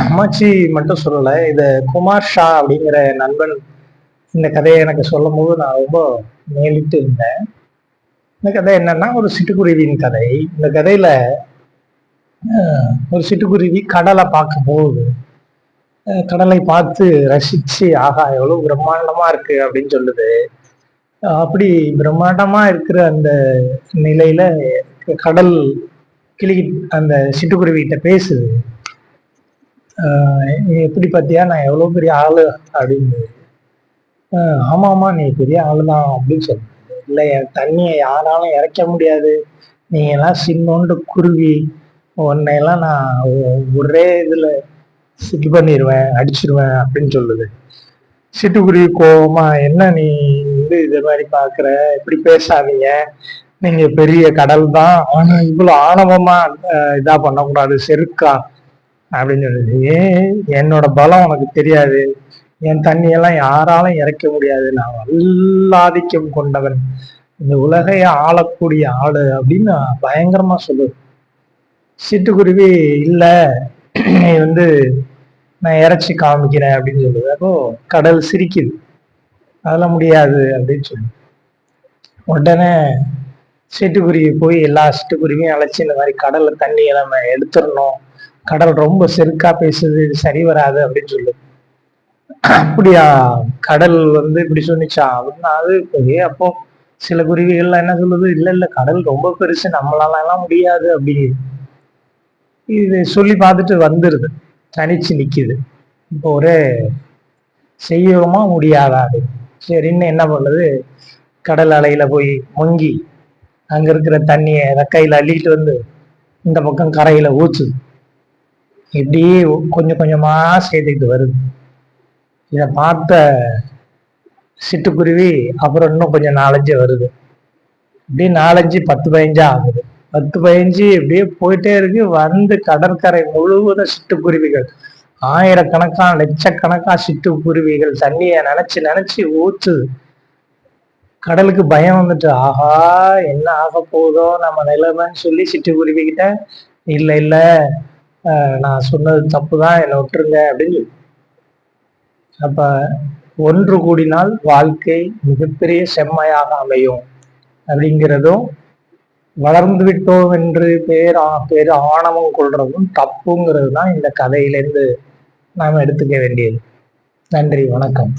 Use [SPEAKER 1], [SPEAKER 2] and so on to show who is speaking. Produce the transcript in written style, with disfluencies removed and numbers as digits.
[SPEAKER 1] அம்மாச்சி மட்டும் சொல்லல. இத குமார் ஷா அப்படிங்கிற நண்பன் இந்த கதையை எனக்கு சொல்லும்போது நான் ரொம்ப மேலிட்டு இருந்தேன். இந்த கதை என்னன்னா, ஒரு சிட்டுக்குருவியின் கதை. இந்த கதையில ஒரு சிட்டுக்குருவி கடலை பார்க்க போகுது. கடலை பார்த்து ரசிச்சு, ஆஹா எவ்வளவு பிரம்மாண்டமா இருக்கு அப்படின்னு சொல்லுது. அப்படி பிரம்மாண்டமா இருக்கிற அந்த நிலையில கடல் கிளி அந்த சிட்டுக்குருவிகிட்ட பேசுது. "நீ எப்படி பார்த்தியா நான் எவ்வளவு பெரிய ஆளு" அப்படின்னு. ஆமாமா நீ பெரிய ஆளுதான் அப்படின்னு சொல்லுது. இல்ல என் தண்ணியை யாராலும் இறைக்க முடியாது. நீங்க எல்லாம் சின்னோண்டு குருவி. உன்னையெல்லாம் நான் ஒரே இதுல இது பண்ணிருவேன், அடிச்சிருவேன் அப்படின்னு சொல்லுது. சிட்டுக்குருவி கோவமா, என்ன நீ வந்து இத மாதிரி பாக்குற, இப்படி பேசாதீங்க. நீங்க பெரிய கடல் தான். ஆனா இவ்வளவு ஆணவமா இதா பண்ணக்கூடாது, செருக்கா அப்படின்னு சொல்லுது. ஏன் என்னோட பலம் உனக்கு தெரியாது. என் தண்ணியெல்லாம் யாராலும் இறைக்க முடியாது. நான் வல்லாதிக்கம் கொண்டவன். இந்த உலகைய ஆளக்கூடிய ஆளு அப்படின்னு பயங்கரமா சொல்லுது. சிட்டுக்குருவி இல்ல நீ வந்து நான் இறைச்சி காமிக்கிறேன் அப்படின்னு சொல்லுது. அப்போ கடல் சிரிக்குது. அதெல்லாம் முடியாது அப்படின்னு சொல்லு. உடனே சிட்டுக்குருவி போய் எல்லா சிட்டுக்குருவியும் அழைச்சி இந்த மாதிரி கடல்ல தண்ணியை நம்ம எடுத்துடணும். கடல் ரொம்ப செருக்கா பேசுது, இது சரி வராது அப்படின்னு சொல்லுது. அப்படியா, கடல் வந்து இப்படி சொன்னிச்சா அப்படின்னா அது அப்போ சில குருவிகள்லாம் என்ன சொல்லுது, இல்ல இல்ல கடல் ரொம்ப பெருசு, நம்மளால எல்லாம் முடியாது அப்படிங்குது. இது சொல்லி பார்த்துட்டு வந்துருது, தனிச்சு நிக்குது. இப்போ ஒரே செய்யவுமா முடியாதா அப்படின்னு. சரின்னு என்ன பண்ணுது, கடல் அலையில போய் முங்கி அங்க இருக்கிற தண்ணிய ரெக்கையில அள்ளிட்டு வந்து இந்த பக்கம் கரையில ஊத்துது. இப்படியே கொஞ்சம் கொஞ்சமா சேர்த்துக்கிட்டு வருது. இதை பார்த்த சிட்டுக்குருவி அப்புறம் இன்னும் கொஞ்சம் 4-5 வருது. இப்படியே 4-5 10-15 ஆகுது. 10-15 இப்படியே போயிட்டே இருக்கு. வந்து கடற்கரை முழுவதும் சிட்டுக்குருவிகள், ஆயிரக்கணக்கான லட்சக்கணக்கா சிட்டுக்குருவிகள் தண்ணிய நினைச்சு நினைச்சு ஊத்துது. கடலுக்கு பயம் வந்துட்டு, ஆஹா என்ன ஆக போதோ நம்ம நிலைமைன்னு சொல்லி சிட்டுக்குருவி கிட்ட, இல்ல இல்ல நான் சொன்னது தப்புதான், என்னை விட்டுருங்க அப்படின்னு. அப்ப ஒன்று கூடினால் வாழ்க்கை மிகப்பெரிய செம்மையாக அமையும் அப்படிங்கிறதும், வளர்ந்து விட்டோம் என்று பேர் ஆணவம் கொள்றதும் தப்புங்கிறது தான் இந்த கதையிலேருந்து நாம் எடுத்துக்க வேண்டியது. நன்றி, வணக்கம்.